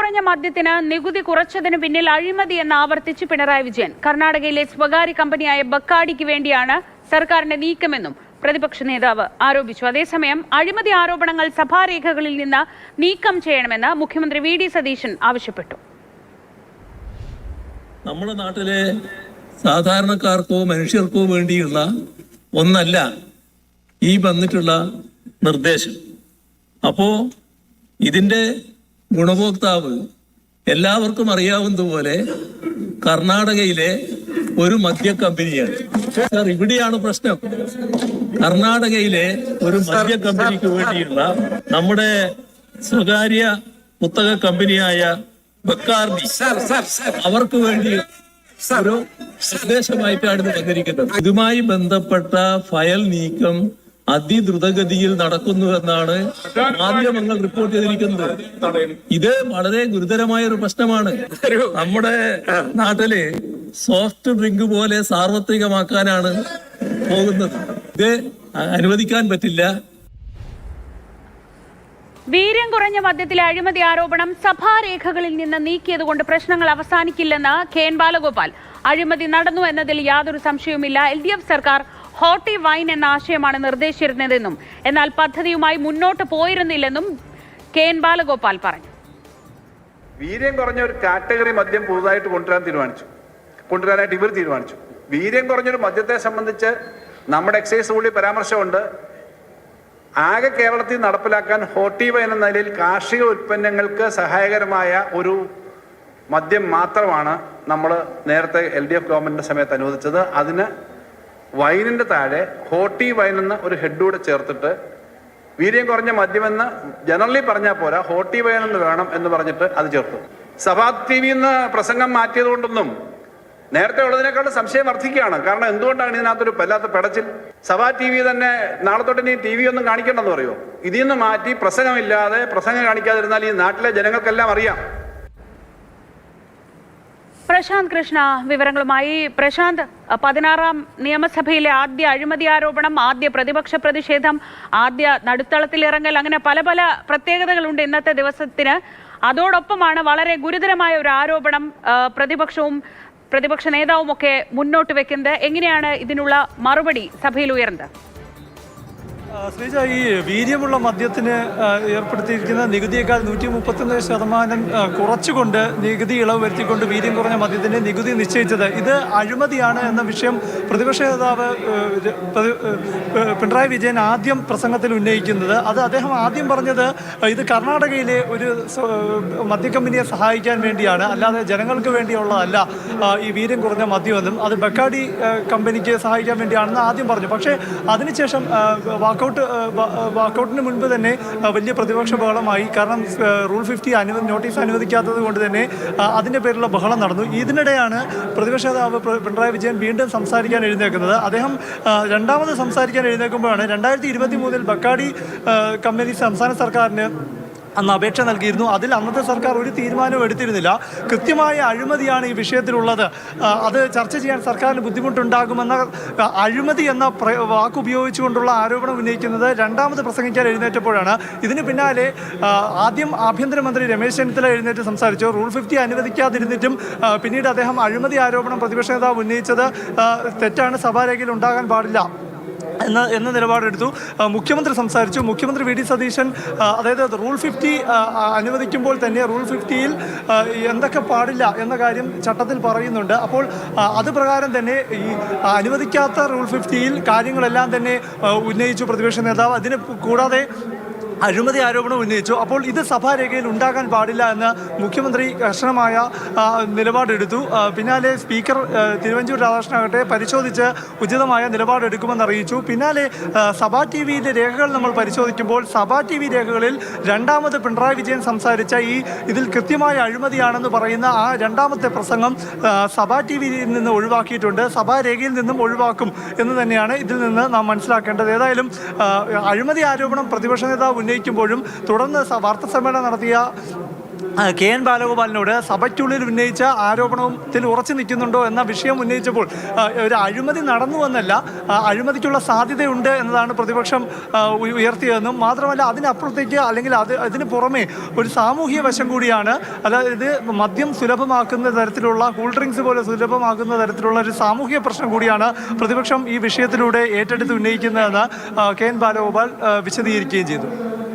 കുറഞ്ഞ മദ്യത്തിന് നികുതി കുറച്ചതിന് പിന്നിൽ അഴിമതി എന്ന് ആവർത്തിച്ച് പിണറായി വിജയൻ. കർണാടകയിലെ സ്വകാര്യ കമ്പനിയായ ബക്കാഡിക്ക് വേണ്ടിയാണ് സർക്കാരിന്റെ നീക്കമെന്നും പ്രതിപക്ഷ നേതാവ് ആരോപിച്ചു. അതേസമയം അഴിമതി ആരോപണങ്ങൾ സഭാരേഖകളിൽ നിന്ന് നീക്കം ചെയ്യണമെന്ന് മുഖ്യമന്ത്രി വി.ഡി. സതീശൻ ആവശ്യപ്പെട്ടു. നമ്മുടെ നാട്ടിലെ സാധാരണക്കാർക്കോ മനുഷ്യർക്കോ വേണ്ടിയുള്ള ഒന്നല്ല ഈ വന്നിട്ടുള്ള നിർദ്ദേശം. അപ്പോ ഇതിന്റെ ഗുണഭോക്താവ് എല്ലാവർക്കും അറിയാവുന്നതുപോലെ കർണാടകയിലെ ഒരു മദ്യ കമ്പനിയാണ്. സർ, ഇവിടെയാണ് പ്രശ്നം. കർണാടകയിലെ ഒരു മദ്യ കമ്പനിക്ക് വേണ്ടിയുള്ള നമ്മുടെ സ്വകാര്യ പുസ്തക കമ്പനിയായ ബക്കാർഡി അവർക്ക് വേണ്ടി ഒരു നിർദ്ദേശമായിട്ടാണ് വന്നിരിക്കുന്നത്. ഇതുമായി ബന്ധപ്പെട്ട ഫയൽ നീക്കം അതിദ്രുതഗതിയിൽ നടക്കുന്നുവെന്നാണ് മാധ്യമങ്ങൾ റിപ്പോർട്ട് ചെയ്തിരിക്കുന്നത്. ഇത് വളരെ ഗുരുതരമായ ഒരു പ്രശ്നമാണ്. നമ്മുടെ നാട്ടില് സോഫ്റ്റ് ഡ്രിങ്ക് പോലെ സാർവത്രികമാക്കാനാണ് പോകുന്നത്. ഇത് അനുവദിക്കാൻ പറ്റില്ല. വീര്യം കുറഞ്ഞ മദ്യത്തിലെ അഴിമതി ആരോപണം സഭാരേഖകളിൽ നിന്ന് നീക്കിയതുകൊണ്ട് പ്രശ്നങ്ങൾ അവസാനിക്കില്ലെന്ന് കെ.എൻ. ബാലഗോപാൽ. അഴിമതി നടന്നു എന്നതിൽ യാതൊരു സംശയവുമില്ല. LDF സർക്കാർ ഹോട്ടി വൈൻ എന്ന ആശയമാണ് നിർദ്ദേശിച്ചിരുന്നതെന്നും എന്നാൽ പദ്ധതിയുമായി മുന്നോട്ട് പോയിരുന്നില്ലെന്നും കെ.എൻ. ബാലഗോപാൽ പറഞ്ഞു. വീര്യം കുറഞ്ഞ ഒരു കാറ്റഗറി മദ്യം പുതുതായിട്ട് കൊണ്ടുവരാനായിട്ട് ഇവർ തീരുമാനിച്ചു. വീര്യം കുറഞ്ഞൊരു മദ്യത്തെ സംബന്ധിച്ച് നമ്മുടെ എക്സൈസ് റൂളിൽ പരാമർശമുണ്ട്. ആകെ കേരളത്തിൽ നടപ്പിലാക്കാൻ ഹോട്ടി വൈൻ എന്ന നിലയിൽ കാർഷിക ഉൽപ്പന്നങ്ങൾക്ക് സഹായകരമായ ഒരു മദ്യം മാത്രമാണ് നമ്മൾ നേരത്തെ LDF ഗവൺമെന്റിന്റെ സമയത്ത് അനുവദിച്ചത്. അതിന് വൈനിന്റെ താഴെ ഹോട്ടി വൈൻ എന്ന ഒരു ഹെഡൂടെ ചേർത്തിട്ട് വീര്യം കുറഞ്ഞ മദ്യമെന്ന് ജനറലി പറഞ്ഞാൽ പോരാ, ഹോട്ടി വൈൻ എന്ന് വേണം എന്ന് പറഞ്ഞിട്ട് അത് ചേർത്തു. സഭാ TV പ്രസംഗം മാറ്റിയത് കൊണ്ടൊന്നും നേരത്തെ ഉള്ളതിനേക്കാളും സംശയം വർദ്ധിക്കുകയാണ്. കാരണം എന്തുകൊണ്ടാണ് ഇതിനകത്തൊരു വല്ലാത്ത പെടച്ചിൽ? സഭാ TV തന്നെ നാളെ തൊട്ട് ഇനി TV ഒന്നും കാണിക്കണ്ടെന്ന് പറയുമോ? ഇതിൽ നിന്ന് മാറ്റി പ്രസംഗമില്ലാതെ പ്രസംഗം കാണിക്കാതിരുന്നാൽ ഈ നാട്ടിലെ ജനങ്ങൾക്കെല്ലാം അറിയാം. പ്രശാന്ത് കൃഷ്ണ വിവരങ്ങളുമായി. പ്രശാന്ത്, 16ാം നിയമസഭയിലെ ആദ്യ അഴിമതി ആരോപണം, ആദ്യ പ്രതിപക്ഷ പ്രതിഷേധം, ആദ്യ നടുത്തളത്തിലിറങ്ങൽ, അങ്ങനെ പല പല പ്രത്യേകതകളുണ്ട് ഇന്നത്തെ ദിവസത്തിന്. അതോടൊപ്പമാണ് വളരെ ഗുരുതരമായ ഒരു ആരോപണം പ്രതിപക്ഷ നേതാവുമൊക്കെ മുന്നോട്ട് വെക്കുന്നത്. എങ്ങനെയാണ് ഇതിനുള്ള മറുപടി സഭയിൽ ഉയർന്നത്? ശ്രീജ, ഈ വീര്യമുള്ള മദ്യത്തിന് ഏർപ്പെടുത്തിയിരിക്കുന്ന നികുതിയേക്കാൾ 131% കുറച്ചുകൊണ്ട് നികുതി ഇളവ് വരുത്തിക്കൊണ്ട് വീര്യം കുറഞ്ഞ മദ്യത്തിന് നികുതി നിശ്ചയിച്ചത് ഇത് അഴിമതിയാണ് എന്ന വിഷയം പ്രതിപക്ഷ നേതാവ് പിണറായി വിജയൻ ആദ്യം പ്രസംഗത്തിൽ ഉന്നയിക്കുന്നത്. അത് അദ്ദേഹം ആദ്യം പറഞ്ഞത് ഇത് കർണാടകയിലെ ഒരു മദ്യക്കമ്പനിയെ സഹായിക്കാൻ വേണ്ടിയാണ്, അല്ലാതെ ജനങ്ങൾക്ക് വേണ്ടിയുള്ളതല്ല ഈ വീര്യം കുറഞ്ഞ മദ്യമെന്നും അത് ബക്കാഡി കമ്പനിക്ക് സഹായിക്കാൻ വേണ്ടിയാണെന്ന് ആദ്യം പറഞ്ഞു. പക്ഷേ അതിനുശേഷം വാക്കൗട്ടിന് മുൻപ് തന്നെ വലിയ പ്രതിപക്ഷ ബഹളമായി. കാരണം റൂൾ 50 നോട്ടീസ് അനുവദിക്കാത്തത് കൊണ്ട് തന്നെ അതിൻ്റെ പേരിലുള്ള ബഹളം നടന്നു. ഇതിനിടെയാണ് പ്രതിപക്ഷ നേതാവ് പിണറായി വിജയൻ വീണ്ടും സംസാരിക്കാൻ എഴുന്നേൽക്കുന്നത്. അദ്ദേഹം രണ്ടാമത് സംസാരിക്കാൻ എഴുന്നേൽക്കുമ്പോഴാണ് 2023 ബക്കാഡി കമ്പനി സംസ്ഥാന സർക്കാരിന് അന്ന് അപേക്ഷ നൽകിയിരുന്നു. അതിൽ അന്നത്തെ സർക്കാർ ഒരു തീരുമാനവും എടുത്തിരുന്നില്ല. കൃത്യമായ അഴിമതിയാണ് ഈ വിഷയത്തിലുള്ളത്, അത് ചർച്ച ചെയ്യാൻ സർക്കാരിന് ബുദ്ധിമുട്ടുണ്ടാകുമെന്ന അഴിമതി എന്ന വാക്കുപയോഗിച്ചുകൊണ്ടുള്ള ആരോപണം ഉന്നയിക്കുന്നത് രണ്ടാമത് പ്രസംഗിക്കാൻ എഴുന്നേറ്റപ്പോഴാണ്. ഇതിന് പിന്നാലെ ആദ്യം ആഭ്യന്തരമന്ത്രി രമേശ് ചെന്നിത്തല എഴുന്നേറ്റ് സംസാരിച്ചു. റൂൾ 50 അനുവദിക്കാതിരുന്നിട്ടും പിന്നീട് അദ്ദേഹം അഴിമതി ആരോപണം പ്രതിപക്ഷ നേതാവ് ഉന്നയിച്ചത് തെറ്റാണ്, സഭാരേഖയിൽ ഉണ്ടാകാൻ പാടില്ല എന്ന നിലപാടെടുത്തു. മുഖ്യമന്ത്രി സംസാരിച്ചു. മുഖ്യമന്ത്രി വി.ഡി. സതീശൻ അതായത് റൂൾ 50 അനുവദിക്കുമ്പോൾ തന്നെ റൂൾ 50യിൽ എന്തൊക്കെ പാടില്ല എന്ന കാര്യം ചട്ടത്തിൽ പറയുന്നുണ്ട്. അപ്പോൾ അത് പ്രകാരം തന്നെ ഈ അനുവദിക്കാത്ത റൂൾ 50യിൽ കാര്യങ്ങളെല്ലാം തന്നെ ഉന്നയിച്ചു പ്രതിപക്ഷ നേതാവ്. അതിന് കൂടാതെ അഴിമതി ആരോപണം ഉന്നയിച്ചു. അപ്പോൾ ഇത് സഭാരേഖയിൽ ഉണ്ടാകാൻ പാടില്ല എന്ന് മുഖ്യമന്ത്രി കർശനമായ നിലപാടെടുത്തു. പിന്നാലെ സ്പീക്കർ തിരുവഞ്ചൂർ രാധാകൃഷ്ണനാകട്ടെ പരിശോധിച്ച് ഉചിതമായ നിലപാടെടുക്കുമെന്ന് അറിയിച്ചു. പിന്നാലെ സഭാ TV-യിലെ രേഖകൾ നമ്മൾ പരിശോധിക്കുമ്പോൾ സഭാ TV രേഖകളിൽ രണ്ടാമത് പിണറായി വിജയൻ സംസാരിച്ച ഇതിൽ കൃത്യമായ അഴിമതിയാണെന്ന് പറയുന്ന ആ രണ്ടാമത്തെ പ്രസംഗം സഭാ TV-യിൽ നിന്ന് ഒഴിവാക്കിയിട്ടുണ്ട്. സഭാരേഖയിൽ നിന്നും ഒഴിവാക്കും എന്ന് തന്നെയാണ് ഇതിൽ നിന്ന് നാം മനസ്സിലാക്കേണ്ടത്. ഏതായാലും അഴിമതി ആരോപണം പ്രതിപക്ഷ നേതാവ് ഉന്നയിക്കുമ്പോഴും തുടർന്ന് വാർത്താസമ്മേളനം നടത്തിയ കെ എൻ ബാലഗോപാലിനോട് സഭയ്ക്കുള്ളിൽ ഉന്നയിച്ച ആരോപണത്തിൽ ഉറച്ചു നിൽക്കുന്നുണ്ടോ എന്ന വിഷയം ഉന്നയിച്ചപ്പോൾ ഒരു അഴിമതി നടന്നുവെന്നല്ല, അഴിമതിക്കുള്ള സാധ്യതയുണ്ട് എന്നതാണ് പ്രതിപക്ഷം ഉയർത്തിയതെന്നും മാത്രമല്ല അതിനപ്പുറത്തേക്ക് അല്ലെങ്കിൽ അതിന് പുറമെ ഒരു സാമൂഹിക വശം കൂടിയാണ്. അതായത് മദ്യം സുലഭമാക്കുന്ന തരത്തിലുള്ള കൂൾ ഡ്രിങ്ക്സ് പോലെ സുലഭമാക്കുന്ന തരത്തിലുള്ള ഒരു സാമൂഹിക പ്രശ്നം കൂടിയാണ് പ്രതിപക്ഷം ഈ വിഷയത്തിലൂടെ ഏറ്റെടുത്ത് ഉന്നയിക്കുന്നതെന്ന് കെ എൻ ബാലഗോപാൽ വിശദീകരിക്കുകയും ചെയ്തു.